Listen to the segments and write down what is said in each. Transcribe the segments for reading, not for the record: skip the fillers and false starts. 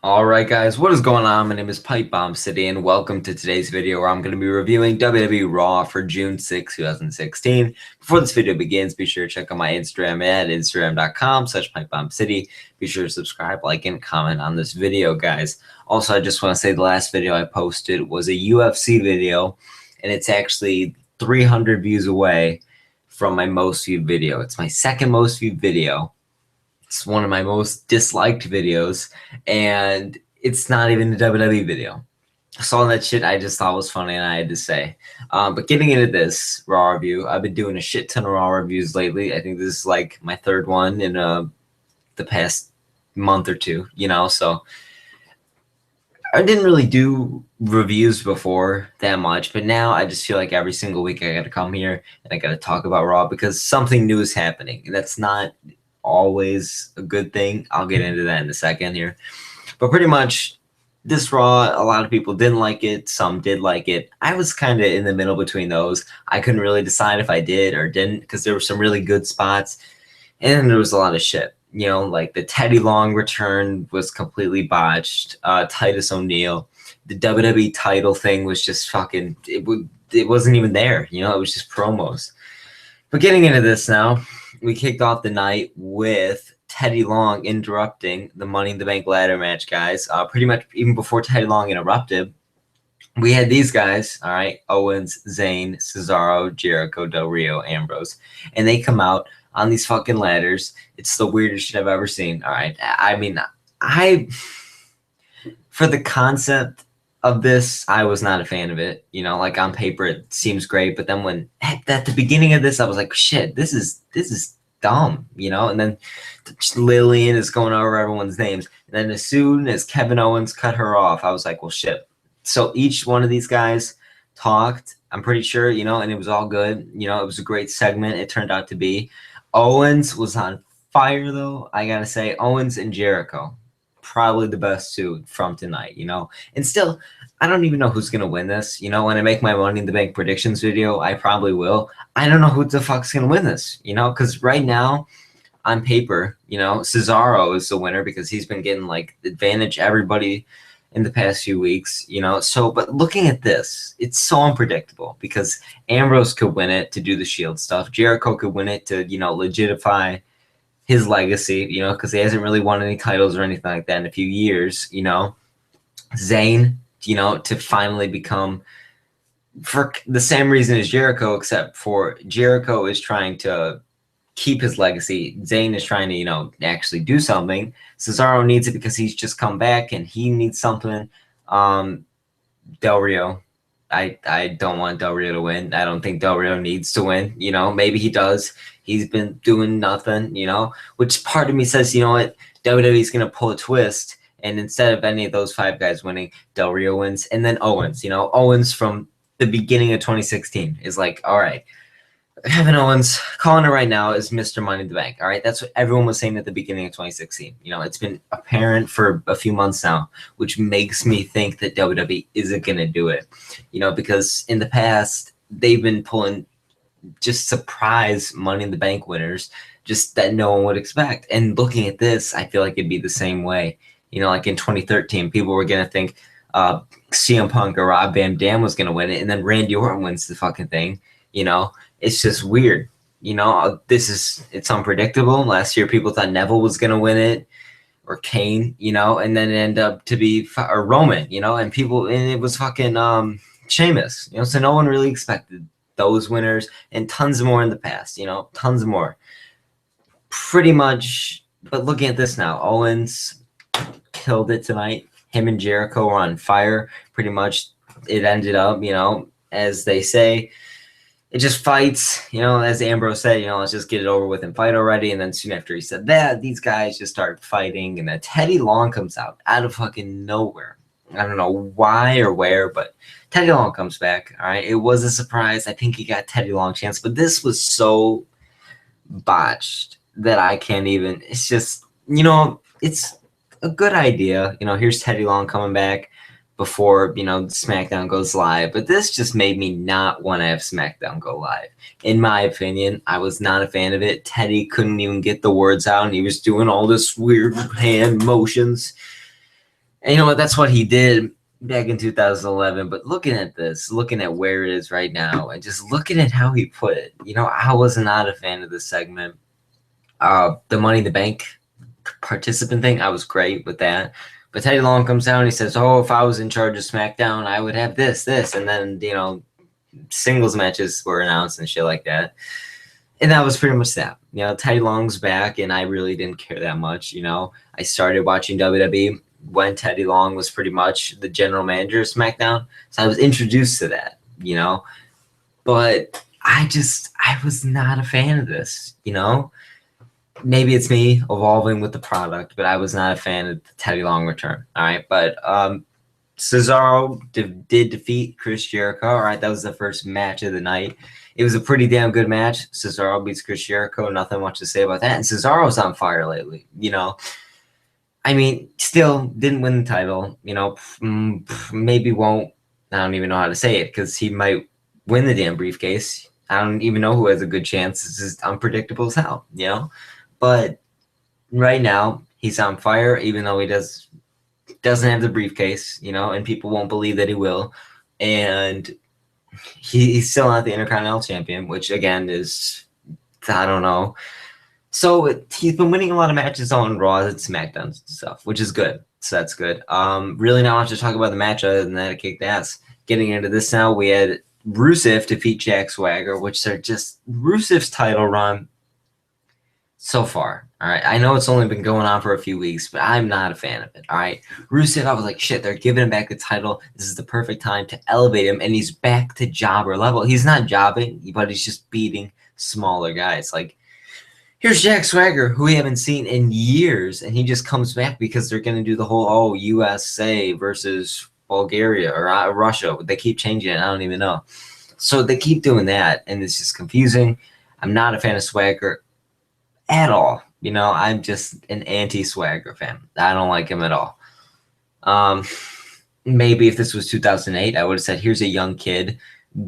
Alright guys, what is going on? My name is Pipe Bomb City and welcome to today's video where I'm going to be reviewing WWE Raw for June 6, 2016. Before this video begins, be sure to check out my Instagram at instagram.com/pipebombcity. Be sure to subscribe, like, and comment on this video, guys. Also, I just want to say the last video I posted was a UFC video, and it's actually 300 views away from my most viewed video. It's my second most viewed video. It's one of my most disliked videos, and it's not even a WWE video. I saw that shit, I just thought was funny, and I had to say. But getting into this Raw review, I've been doing a shit ton of Raw reviews lately. I think this is like my third one in the past month or two, so I didn't really do reviews before that much, but now I just feel like every single week I gotta come here and I gotta talk about Raw because something new is happening, and that's not always a good thing. I'll get into that in a second here. But pretty much this Raw, a lot of people didn't like it. Some did like it. I was kind of in the middle between those. I couldn't really decide if I did or didn't because there were some really good spots and there was a lot of shit. Like the Teddy Long return was completely botched. Titus O'Neil. The WWE title thing was just fucking, it wasn't even there. It was just promos. But getting into this now, we kicked off the night with Teddy Long interrupting the Money in the Bank ladder match, guys. Pretty much even before Teddy Long interrupted, we had these guys, all right, Owens, Zayn, Cesaro, Jericho, Del Rio, Ambrose, and they come out on these fucking ladders. It's the weirdest shit I've ever seen, all right? I mean, for the concept of this, I was not a fan of it. Like on paper, it seems great, but then when at the beginning of this, I was like, shit, this is dumb, and then Lillian is going over everyone's names, and then as soon as Kevin Owens cut her off, I was like, well, shit. So each one of these guys talked, I'm pretty sure, and it was all good. It was a great segment. It turned out to be. Owens was on fire, though. I gotta say, Owens and Jericho, probably the best two from tonight, and still, I don't even know who's gonna win this. When I make my Money in the Bank predictions video, I probably will. I don't know who the fuck's gonna win this, because right now, on paper, Cesaro is the winner because he's been getting like advantage everybody in the past few weeks, so but looking at this, it's so unpredictable because Ambrose could win it to do the Shield stuff, Jericho could win it to legitify his legacy, because he hasn't really won any titles or anything like that in a few years, Zayn, to finally become, for the same reason as Jericho, except for Jericho is trying to keep his legacy. Zayn is trying to, actually do something. Cesaro needs it because he's just come back and he needs something. Del Rio, I don't want Del Rio to win. I don't think Del Rio needs to win. Maybe he does. He's been doing nothing, which part of me says, what, WWE's going to pull a twist. And instead of any of those five guys winning, Del Rio wins. And then Owens, Owens from the beginning of 2016 is like, all right, Kevin Owens, calling it right now, is Mr. Money in the Bank. All right, that's what everyone was saying at the beginning of 2016. It's been apparent for a few months now, which makes me think that WWE isn't going to do it. Because in the past, they've been pulling just surprise Money in the Bank winners, just that no one would expect. And looking at this, I feel like it'd be the same way. Like in 2013, people were going to think CM Punk or Rob Van Dam was going to win it, and then Randy Orton wins the fucking thing. It's just weird. It's unpredictable. Last year, people thought Neville was going to win it, or Kane, and then it ended up to be or Roman, and it was fucking Sheamus, so no one really expected those winners, and tons more in the past, tons more. Pretty much, but looking at this now, Owens killed it tonight. Him and Jericho were on fire. Pretty much, it ended up, as they say, it just fights, as Ambrose said, let's just get it over with and fight already. And then soon after he said that, these guys just start fighting, and then Teddy Long comes out of fucking nowhere. I don't know why or where, but Teddy Long comes back. All right, it was a surprise. I think he got Teddy Long chance, but this was so botched that I can't even. It's just, it's a good idea. Here's Teddy Long coming back before SmackDown goes live, but this just made me not want to have SmackDown go live. In my opinion, I was not a fan of it. Teddy couldn't even get the words out, and he was doing all this weird hand motions. And you know what? That's what he did back in 2011. But looking at this, looking at where it is right now, and just looking at how he put it, I was not a fan of this segment. The Money in the Bank participant thing, I was great with that. But Teddy Long comes down and he says, "Oh, if I was in charge of SmackDown, I would have this," and then singles matches were announced and shit like that. And that was pretty much that. Teddy Long's back, and I really didn't care that much. I started watching WWE when Teddy Long was pretty much the general manager of SmackDown, so I was introduced to that. But I was not a fan of this. Maybe it's me evolving with the product, but I was not a fan of the Teddy Long return. All right, but Cesaro did defeat Chris Jericho. All right, that was the first match of the night. It was a pretty damn good match. Cesaro beats Chris Jericho. Nothing much to say about that. And Cesaro's on fire lately. I mean, still didn't win the title. Maybe won't. I don't even know how to say it because he might win the damn briefcase. I don't even know who has a good chance. This is unpredictable as hell. But right now he's on fire, even though he doesn't have the briefcase, and people won't believe that he will. And he's still not the Intercontinental Champion, which again is, I don't know. So he's been winning a lot of matches on Raw and SmackDown and stuff, which is good. So that's good. Really not much to talk about the match other than that it kicked ass. Getting into this now, we had Rusev defeat Jack Swagger, which are just Rusev's title run so far. All right. I know it's only been going on for a few weeks, but I'm not a fan of it. All right. Rusev, I was like, shit, they're giving him back the title. This is the perfect time to elevate him, and he's back to jobber level. He's not jobbing, but he's just beating smaller guys. Like, here's Jack Swagger, who we haven't seen in years, and he just comes back because they're going to do the whole, USA versus Bulgaria or Russia. They keep changing it. I don't even know. So they keep doing that, and it's just confusing. I'm not a fan of Swagger at all. I'm just an anti-Swagger fan. I don't like him at all. Maybe if this was 2008, I would have said, here's a young kid,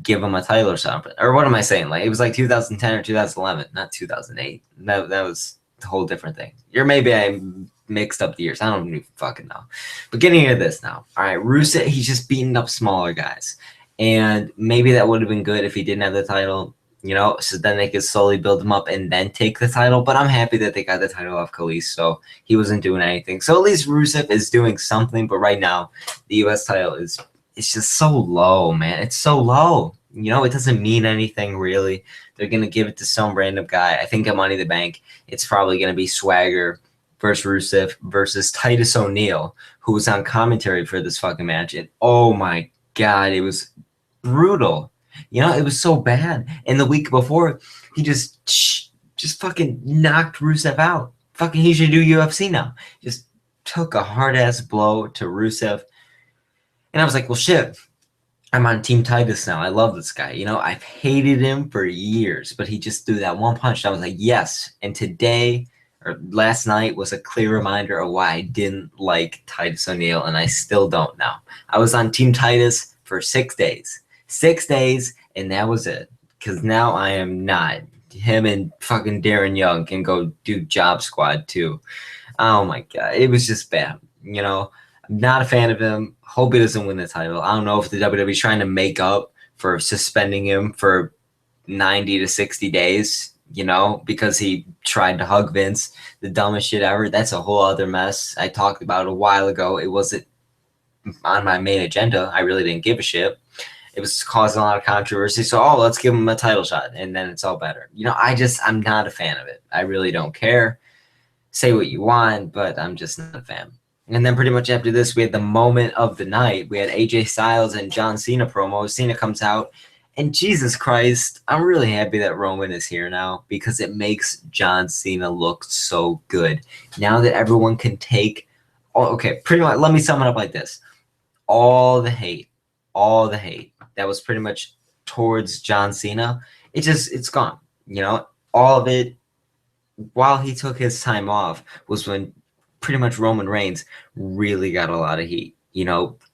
give him a title or something. Or what am I saying? Like, it was like 2010 or 2011, not 2008. That was a whole different thing. Or maybe I mixed up the years. I don't even fucking know. But getting into this now. All right, Rusev, he's just beating up smaller guys. And maybe that would have been good if he didn't have the title. So then they could slowly build him up and then take the title. But I'm happy that they got the title off Khalees, so he wasn't doing anything. So at least Rusev is doing something. But right now, the U.S. title it's just so low, man. It's so low. It doesn't mean anything really. They're gonna give it to some random guy. I think at Money in the Bank, it's probably gonna be Swagger versus Rusev versus Titus O'Neil, who was on commentary for this fucking match. And oh my god, it was brutal. It was so bad. And the week before, he just fucking knocked Rusev out. Fucking, he should do UFC now. Just took a hard-ass blow to Rusev. And I was like, well, shit. I'm on Team Titus now. I love this guy. I've hated him for years, but he just threw that one punch. I was like, yes. And today, or last night, was a clear reminder of why I didn't like Titus O'Neil, and I still don't now. I was on Team Titus for 6 days. 6 days, and that was it. Because now I am not. Him and fucking Darren Young can go do Job Squad too. Oh my god, it was just bad. I'm not a fan of him. Hope he doesn't win the title. I don't know if the WWE is trying to make up for suspending him for 90 to 60 days, because he tried to hug Vince. The dumbest shit ever. That's a whole other mess. I talked about it a while ago. It wasn't on my main agenda. I really didn't give a shit. It was causing a lot of controversy. So, let's give him a title shot, and then it's all better. I'm not a fan of it. I really don't care. Say what you want, but I'm just not a fan. And then pretty much after this, we had the moment of the night. We had AJ Styles and John Cena promo. Cena comes out, and Jesus Christ, I'm really happy that Roman is here now because it makes John Cena look so good. Now that everyone can take, pretty much, let me sum it up like this. All the hate that was pretty much towards John Cena, it's gone. All of it, while he took his time off, was when pretty much Roman Reigns really got a lot of heat.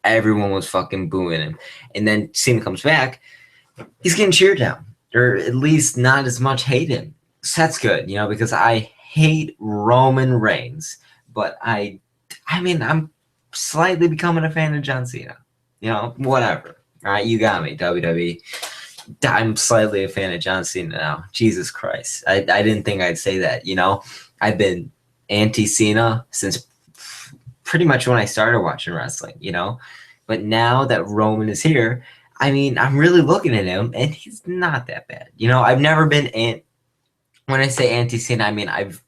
Everyone was fucking booing him. And then Cena comes back, he's getting cheered down, or at least not as much hated. So that's good, because I hate Roman Reigns, but I'm slightly becoming a fan of John Cena. You know, whatever. All right, you got me, WWE. I'm slightly a fan of John Cena now. Jesus Christ. I didn't think I'd say that, you know? I've been anti-Cena since pretty much when I started watching wrestling, you know? But now that Roman is here, I mean, I'm really looking at him, and he's not that bad. You know, I've never been when I say anti-Cena, I mean I've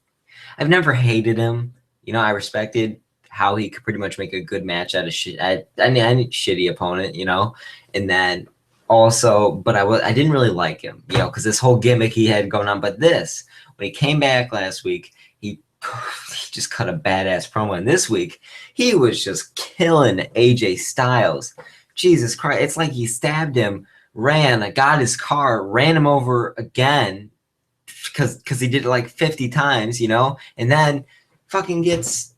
never hated him. You know, I respected how he could pretty much make a good match out of shit. I mean, any shitty opponent, you know, and then also, but I didn't really like him, you know, because this whole gimmick he had going on. But this, when he came back last week, he just cut a badass promo, and this week he was just killing AJ Styles. Jesus Christ, it's like he stabbed him, got his car, ran him over again because he did it like 50 times, you know, and then fucking gets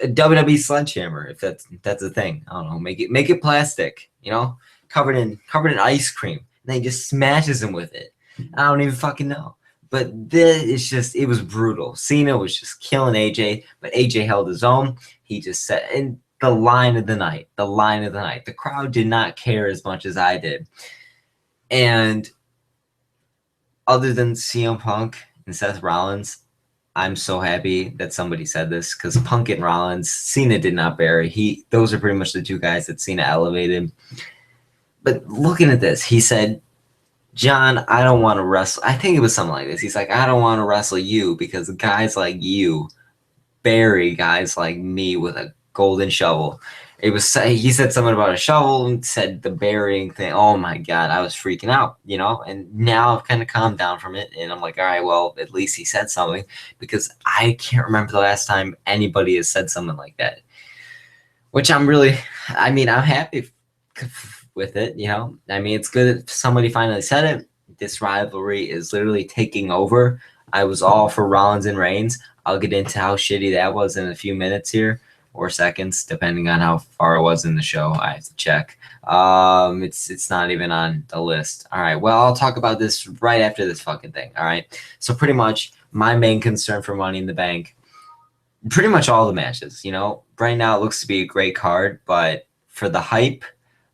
a WWE sledgehammer, if that's a thing. I don't know, make it plastic, you know, covered in ice cream. And then he just smashes him with it. I don't even fucking know. But this is just, it was brutal. Cena was just killing AJ, but AJ held his own. He just said, and the line of the night. The crowd did not care as much as I did. And other than CM Punk and Seth Rollins, I'm so happy that somebody said this, because Punk and Rollins, Cena did not bury. Those are pretty much the two guys that Cena elevated. But looking at this, he said, John, I don't want to wrestle. I think it was something like this. He's like, I don't want to wrestle you because guys like you bury guys like me with a golden shovel. He said something about a shovel and said the burying thing. Oh my God, I was freaking out, you know, and now I've kind of calmed down from it. And I'm like, all right, well, at least he said something, because I can't remember the last time anybody has said something like that, which I'm happy with it, you know. I mean, it's good that somebody finally said it. This rivalry is literally taking over. I was all for Rollins and Reigns. I'll get into how shitty that was in a few minutes here, or seconds, depending on how far it was in the show. I have to check. It's not even on the list. All right, well, I'll talk about this right after this fucking thing. All right, so pretty much my main concern for Money in the Bank, pretty much all the matches, you know, right now it looks to be a great card, but for the hype,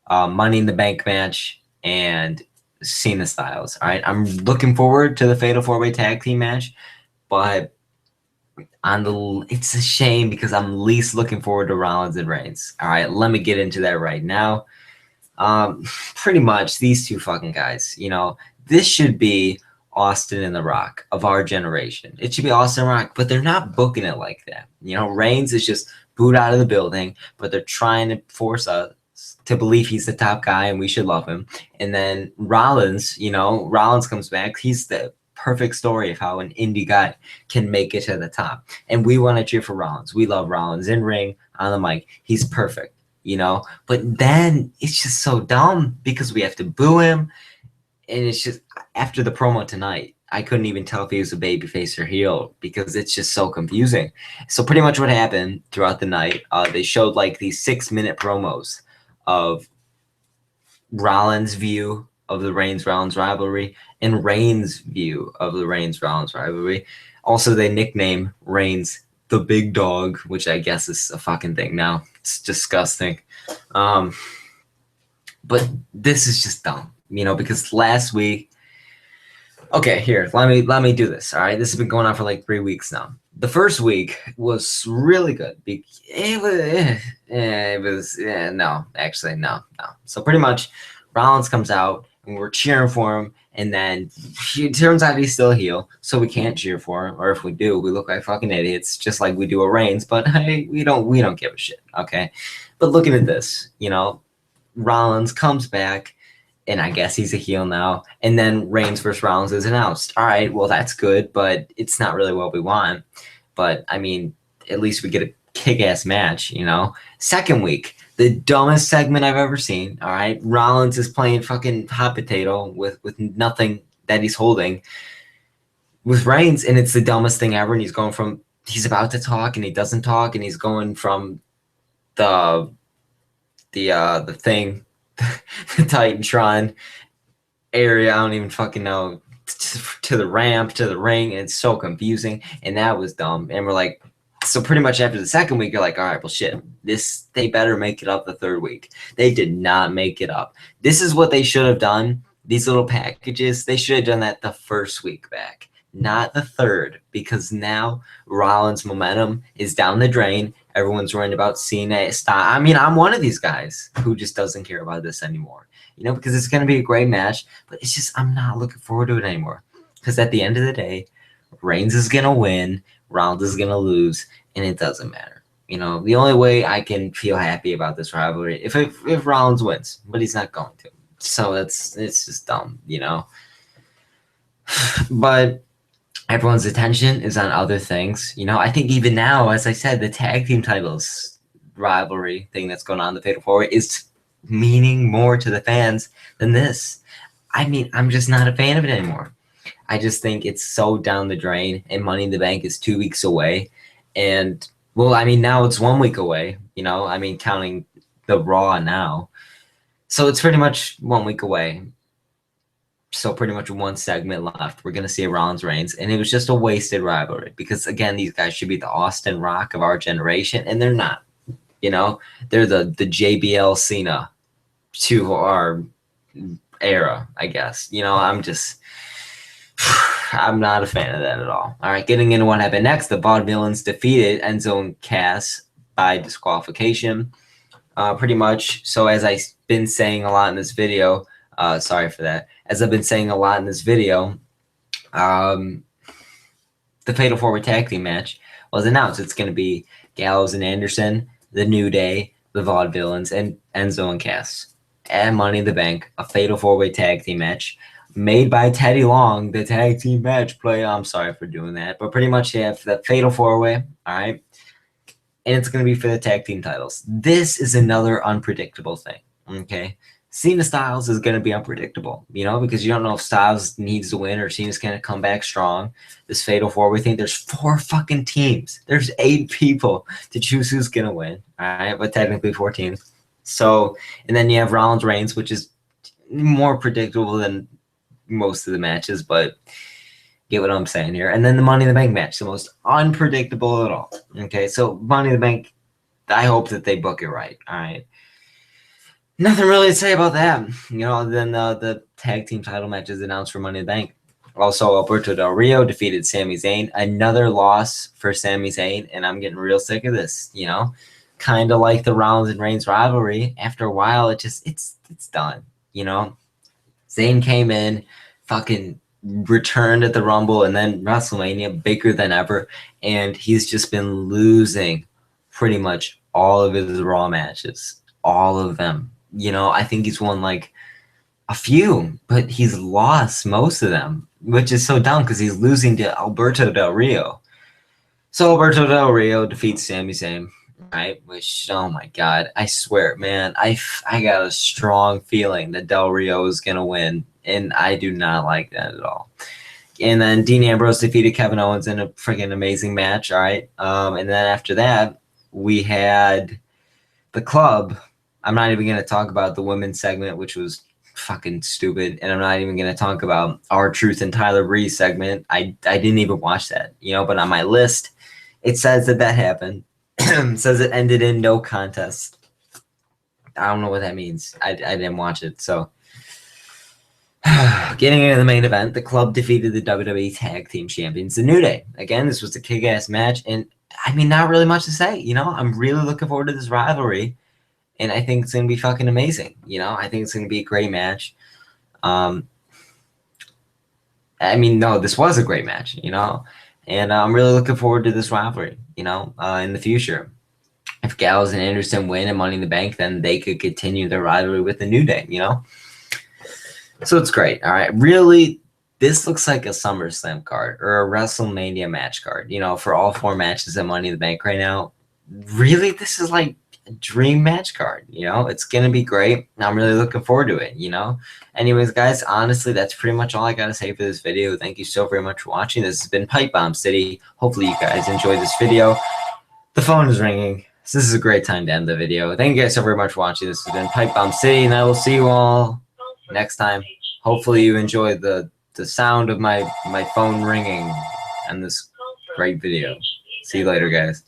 Money in the Bank match and Cena Styles. All right, I'm looking forward to the Fatal 4-Way Tag Team match, but it's a shame because I'm least looking forward to Rollins and Reigns. All right, let me get into that right now. Pretty much these two fucking guys, you know, this should be Austin and The Rock of our generation. It should be Austin and Rock, but they're not booking it like that. You know, Reigns is just booed out of the building, but they're trying to force us to believe he's the top guy and we should love him. And then Rollins, you know, Rollins comes back. He's the perfect story of how an indie guy can make it to the top. And we want to cheer for Rollins. We love Rollins in ring, on the mic. He's perfect, you know. But then it's just so dumb because we have to boo him. And it's just, after the promo tonight, I couldn't even tell if he was a babyface or heel because it's just so confusing. So pretty much what happened throughout the night, they showed like these 6-minute promos of Rollins' view of the Reigns-Rollins rivalry and Reigns' view of the Reigns-Rollins rivalry. Also, they nickname Reigns the Big Dog, which I guess is a fucking thing now. It's disgusting. But this is just dumb, you know, because last week, okay, here, let me do this. All right, this has been going on for like 3 weeks now. The first week was really good. No. So pretty much, Rollins comes out and we're cheering for him, and then it turns out he's still a heel, so we can't cheer for him. Or if we do, we look like fucking idiots, just like we do at Reigns. But hey, we don't give a shit, okay? But looking at this, you know, Rollins comes back, and I guess he's a heel now. And then Reigns versus Rollins is announced. All right, well, that's good, but it's not really what we want. But, I mean, at least we get a kick-ass match, you know? Second week, the dumbest segment I've ever seen, all right? Rollins is playing fucking hot potato with nothing that he's holding with Reigns, and it's the dumbest thing ever. And he's about to talk, and he doesn't talk, and he's going from the thing, the Titantron area, I don't even fucking know, to the ramp, to the ring, and it's so confusing, and that was dumb. And we're like, so pretty much after the second week, you're like, all right, well, shit, They better make it up the third week. They did not make it up. This is what they should have done. These little packages, they should have done that the first week back, not the third, because now Rollins' momentum is down the drain. Everyone's worrying about Cena. I mean, I'm one of these guys who just doesn't care about this anymore, because it's going to be a great match, but it's just I'm not looking forward to it anymore. Because at the end of the day, Reigns is going to win, Rollins is going to lose, and it doesn't matter. The only way I can feel happy about this rivalry if Rollins wins, but he's not going to. So it's just dumb, But everyone's attention is on other things. I think even now, as I said, the tag team titles rivalry thing that's going on in the Fatal 4-Way is meaning more to the fans than this. I mean, I'm just not a fan of it anymore. I just think it's so down the drain, and Money in the Bank is 2 weeks away. And, well, I mean, now it's 1 week away, I mean, counting the Raw now. So it's pretty much 1 week away. So pretty much one segment left. We're going to see Rollins Reigns. And it was just a wasted rivalry because, again, these guys should be the Austin Rock of our generation, and they're not. They're the JBL Cena to our era, I guess. I'm not a fan of that at all. All right, getting into what happened next, the Vaudevillains defeated Enzo and Cass by disqualification. Pretty much. So as I've been saying a lot in this video, sorry for that. As I've been saying a lot in this video, the Fatal 4-Way Tag Team match was announced. It's going to be Gallows and Anderson, The New Day, the Vaudevillains, and Enzo and Cass. And Money in the Bank, a Fatal 4-Way Tag Team match made by Teddy Long, the tag team match play. I'm sorry for doing that. But pretty much you have the Fatal 4-Way, all right? And it's going to be for the tag team titles. This is another unpredictable thing, okay? Cena Styles is going to be unpredictable, because you don't know if Styles needs to win or Cena's going to come back strong. This Fatal 4-Way thing, there's 4 fucking teams. There's 8 people to choose who's going to win, all right? But technically 14. So, and then you have Rollins Reigns, which is more predictable than most of the matches, but get what I'm saying here. And then the Money in the Bank match, the most unpredictable at all. Okay, so Money in the Bank, I hope that they book it right. All right. Nothing really to say about that. Then the tag team title matches announced for Money in the Bank. Also, Alberto Del Rio defeated Sami Zayn. Another loss for Sami Zayn, and I'm getting real sick of this, Kind of like the Rollins and Reigns rivalry. After a while, it's done, Zayn came in, fucking returned at the Rumble, and then WrestleMania, bigger than ever, and he's just been losing pretty much all of his Raw matches. All of them. I think he's won like a few, but he's lost most of them, which is so dumb because he's losing to Alberto Del Rio. So Alberto Del Rio defeats Sami Zayn, right? Which, oh my God, I swear, man, I got a strong feeling that Del Rio is going to win, and I do not like that at all. And then Dean Ambrose defeated Kevin Owens in a freaking amazing match, all right? And then after that, we had the Club. I'm not even going to talk about the women's segment, which was fucking stupid, and I'm not even going to talk about R-Truth and Tyler Breeze segment. I didn't even watch that, but on my list, it says that happened. Says it ended in no contest. I don't know what that means. I didn't watch it. So, getting into the main event, the Club defeated the WWE Tag Team Champions, The New Day. Again, this was a kick-ass match, and I mean, not really much to say. I'm really looking forward to this rivalry, and I think it's going to be fucking amazing. I think it's going to be a great match. I mean, no, this was a great match, and I'm really looking forward to this rivalry, in the future. If Gallows and Anderson win and Money in the Bank, then they could continue their rivalry with the New Day, So it's great. All right. Really, this looks like a SummerSlam card or a WrestleMania match card, for all 4 matches at Money in the Bank right now. Really, this is like a dream match card, It's going to be great. I'm really looking forward to it, Anyways, guys, honestly, that's pretty much all I got to say for this video. Thank you so very much for watching. This has been Pipe Bomb City. Hopefully you guys enjoyed this video. The phone is ringing, so this is a great time to end the video. Thank you guys so very much for watching. This has been Pipe Bomb City, and I will see you all next time. Hopefully you enjoyed the sound of my phone ringing and this great video. See you later, guys.